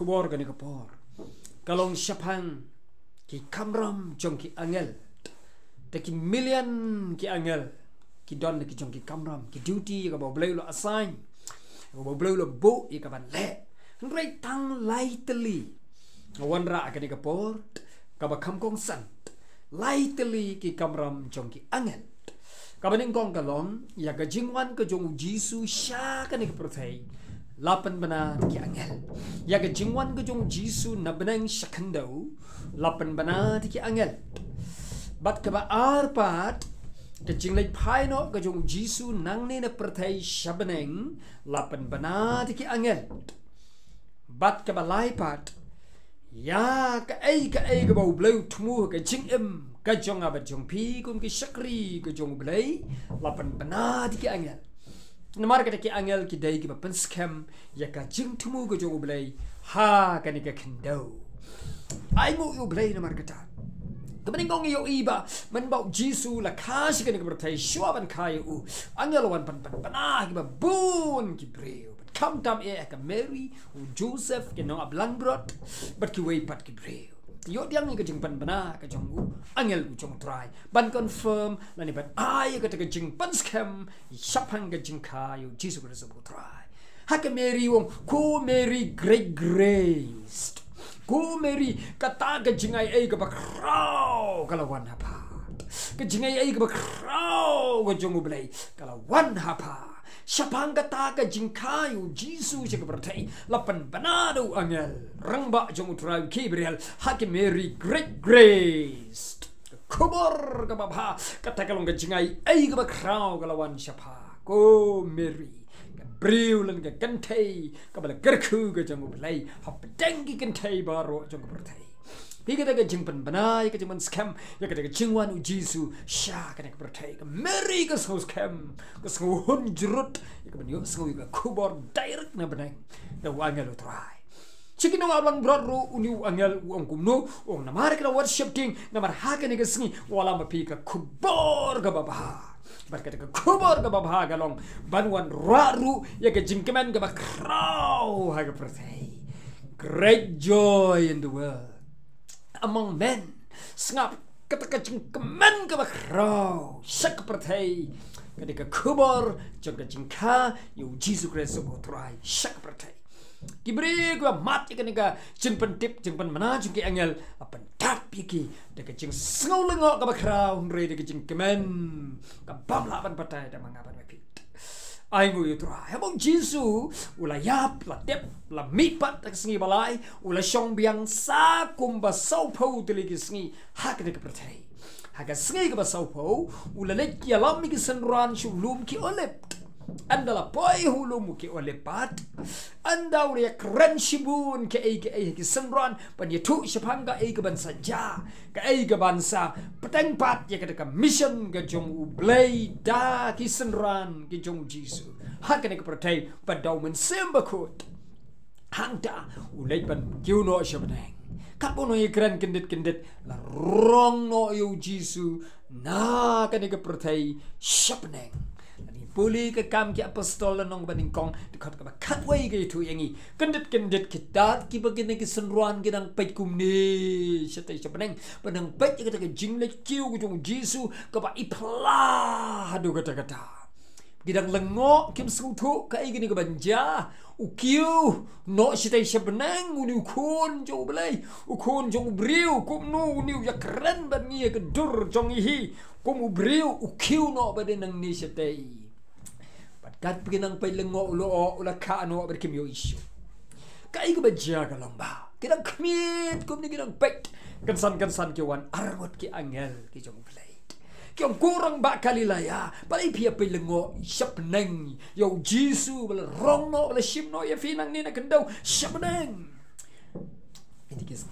kubor gani kapor kalong syapang ki kamram jong ki angel te ki million ki angel ki don ki jong ki kamram ki duty ka ba Blei lo assign ka ba Blei lo bo i ka ban le nrai tang lightly wanra gani kapor ka ba kam kong san lightly ki kamram jong ki angel kabaning kong kalong ya ka jingwan ka jong jisu sha ka ni prothai lapan bana ki angel ya ka jingwan ka jong jisu na benang shakandau lapan bana ki angel bat ka ba arpat ka jinglai phai no ka jong jisu nang ne na prothai shabeneng lapan bana ki angel bat ka ba lai pat ya ka ai ka ba Blei thmu ka jingem ka jong abat jong pi kum ki shakri ka jong Blei lapan bana ki angel namar ka ki angel ki dai ki ba pen scam ya ka jing thmu ka jong Blei ha ka ni ka kendo ai mo yo Blei namar ka ta kabaning kong yo iba man ba jisu la khashi ka ni ka bertai shwa ban khai u angel wan pan bana ki ba bun ki breu kam tam e ka Mary u Joseph ke no ablang brot but ki wei pat ki breu yo diang ni ka jing pan bana ka jong u angel u jong try ban confirm la ni ban ai ka ta ka jing pan scam shapang ka jing kha yo Jesus Christ u try ha ka Mary wong ko Mary great grace ko Mary ka ta ka jing ai ka ba khraw ka la wan hapa ka jing ai ka ba khraw ka jong u Blei ka la wan hapa Syapang kata ka jingkayu Jisu siya kapertai lapan banado angel rangba jong utrai kibriel haki Mary great grace kubor ka babha kata kalong ka jingai ai ka bakraw kalawan syapa ko Mary ka briulan ka kantay ka bala gerku ka jong Blei hapdengi kantay baro jong kapertai Pika ka jingpan banay ka jingpan scam ya ka jingwan u Jisu sha ka pertai ka Mary ka scam ka hunjrut ya ka banyo ka kubor direct na banay na angel try chikin no abang brodro uni angel u kumno o namar ka worship king namar ha ka ni ka sngi wala mapi ka kubor ka baba barkat ka kubor ka baba ka long banwan raru ya ka jingkeman ka ba khraw ha ka pertai great joy in the world among men sngap kata jing kemen ka khraw sak pertai kadika kubor jong ka jingka yu Jesus Christ so try sak pertai kibri ka mat ka jing pentip jing pen mana jing ki angel apan tap ki de ka jing sngolengo ka khraw re de ka jing kemen ka bamla ban pertai da mangapan mapi ai ngu yu try habong Jisu ula yap la tep la mipat tak sngi balai ula shong biang sa kumba saupo tili ki sngi hak de ka pertai hak sngi ka saupo ula le ki alam ki senran shulum ki olep anda la poi hulum ki olepat anda uri kren shibun ke ai ki senran pan yetu shapanga ai ka ban saja ka ai ka bansa peteng pat ya ka mission ka jong u Blei da ki senran ki jong Jisu hak ne ka pertai padau men sembakut hangda ulai pan kiuno shabneng kapono ye kren kendit la rong no yo Jisu na ka ne ka pertai shabneng Puli ke kam ki apostol nong baning kong dekat ka katway ke itu yangi kendit kitat ki bagin ki senruan ki nang pait kumni setai sepeneng panang pait kata ke jingle kiu ku jong Jisu ka ba ipla hadu kata gidang lengo kim sutu ka igini ka banja u kiu no setai sepeneng uni ukun jong Blei ukun jong briu kumnu uni ya keren ban ngi ke dur jong hi kum briu u kiu no baden nang ni setai kat pinang pai lengo ulo ula ka no berkim yo isu kai ko baja ka lamba kidang kmit kum ni kidang pek kansan ki wan arngot ki angel ki jong Blei ki ang kurang ba kalilaya pai pia pai lengo syapneng yo Jisu bal rong no bal shim no ya finang ni na kendau syapneng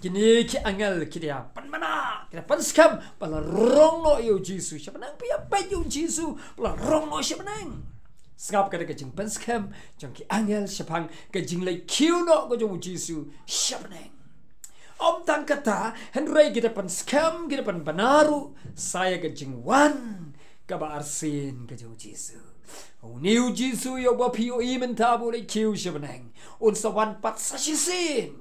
kini ki angel ki dia pan mana kita pan skam bal rong no yo Jisu syapneng pia pai yo Jisu bal rong no syapneng Sngap kada ka jing pen scam jong ki angel syapang ka jing lai kiu no ko jong Jisu syapneng om tang kata henry kita pen scam kita pen banaru saya ka jing wan ka ba arsin ka jong Jisu uniu Jisu yo ba pio imen tabu lai kiu syapneng un sawan pat sasisin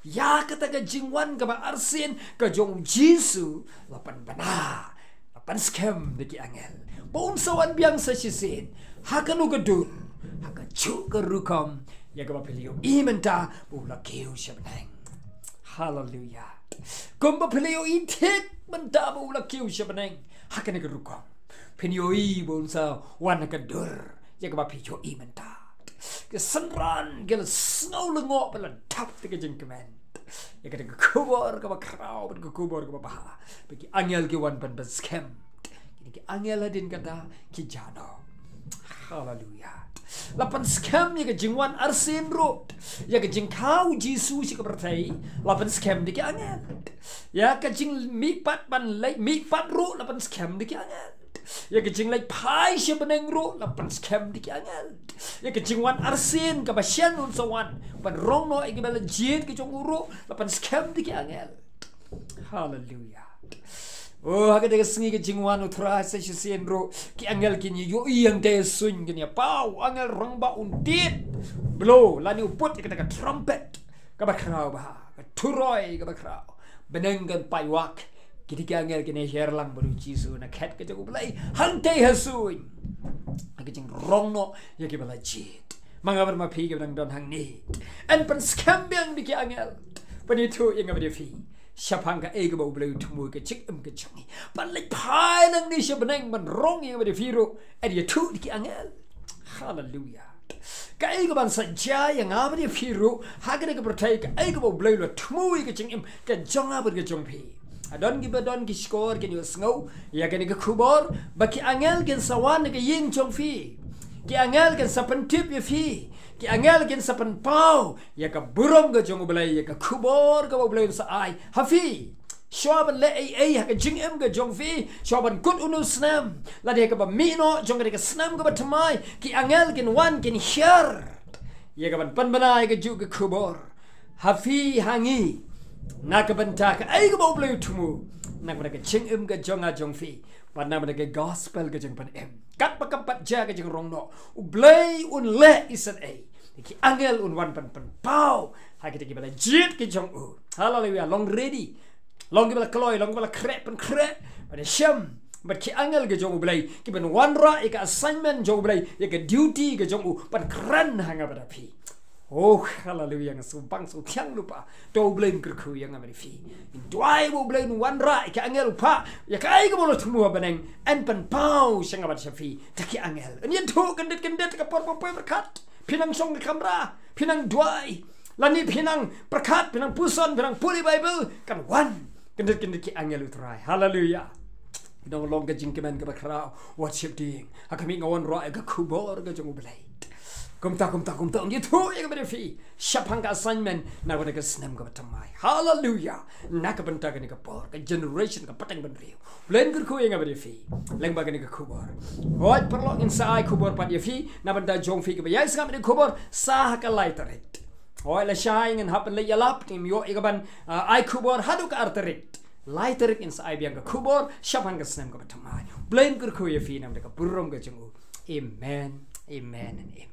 ya kata ke jingwan ke ba arsin ke jong jisu lapan bana lapan scam de ki angel bon sawan biang sa sisin hakanu gedul haka chu ke rukam ya ke ba pelio imenta bula keu shabnang hallelujah kumba pelio itek menta bula keu shabnang hakane ke rukam penio i bon sa wan ke dur ya ke ba pelio imenta ke senran ke snow lengo bela tap ke jingkemen ya ke kubor ke ba khraw ke kubor ke ba bagi angel ke wan ban scam kini ke angel adin kata ki jano hallelujah lapan scam ya ke jingwan arsin ro ya ke jingkau jisu si ke bertai lapan scam di ke angel ya ke jing mi pat ban lai mi pat ro lapan scam di ke angel ya ke jing lai pai si beneng ro lapan scam di ke angel ya ke jingwan arsin ke basyan un sawan ban rong no ke bela jin ke jong uro lapan scam di ke angel hallelujah oh agak dega sengi ke jingwan utra sa sien ro ki angel kini yo yang de sun kini pau angel rong ba untit blow lani uput ke kata trumpet ke ba khraw ba turoi ke ba khraw benengan pai wak kini ke angel kini herlang baru jisu na kat ke jago Blei hante hasuin agak jing rong no ya ke bela jit mangabar ma phi ke bang don hang ni en pen scam biang di ke angel penitu yang ngabadi fi Siapang ka ega bau Blei tumu ke cik ke changi balik pai nang ni siabeneng man rong yang ngabadi firu dia tu di ke angel hallelujah ka ega ban saja yang ngabadi firu hagane ke bertai ka ega bau Blei lo tumu ke cing ke jonga ber ke jong pi adon ki skor ke ni sngau ya ke ni ke kubor baki angel ke sawan ke yin jong fi ki angel ke sapen tip ya fi ki angel kin sapan pau ya ka burung ke jong Blei ya ka kubor ke Blei sa ai haphi shoban le ai ha ka jingem ke jong fi shoban kut unu snam la de ka ba mino jong ke snam ke ba tmai ki angel kin wan kin shar ya ka ban pan banai ke ju ke kubor haphi hangi na ka banta ka ai ke Blei tumu na ka ke jingem ke jong a jong fi pan na ke gospel ke jong pan kat pa kapat ja ke jong rong no Blei un le isan ai ki angel un wan pan pau ha kita ki bala jit ki jong u hallelujah long ready long ki bala kloy long bala krep pen krep pada syam but ki angel ke jong Blei ki ben wan ra ka assignment jong Blei ya ke duty ke jong u pan kran hanga pada pi oh hallelujah yang sumpang su tiang lupa do Blei kerku yang amari fi dwai bo Blei wan ra ka angel pa ya kai ke bolo tumu baneng en pan pau sanga pada syafi taki angel ni tu kendet ka por berkat pinang song ke kamera, pinang duai, lani pinang perkat, pinang puson, pinang puli Bible, kan wan, kendet ki angel utrai, hallelujah. Dong long ke jingkemen ke khraw, worship ding, akami ngawan roa ke kubor ke jong Blei. Kumta ni tu yang berfi, siapang ka assignment na wana ke snam ke batamai, hallelujah. Nak ke benta ke ni ke por, ke generation ke pateng benriu. Blei ku yang berfi, leng baga ni ke kubor. Oi perlo insai kubor pat yafi, na benta jong fi ke bayai sngap ni kubor sah ke laiterit. Oi la shai ngan hapen le yalap tim yo igaban ai kubor hadu ke arterit. Laiterit insai biang ke kubor, siapang ke snam ke batamai. Blei ku yafi na benta ke burung ke jong. Amen, amen and amen.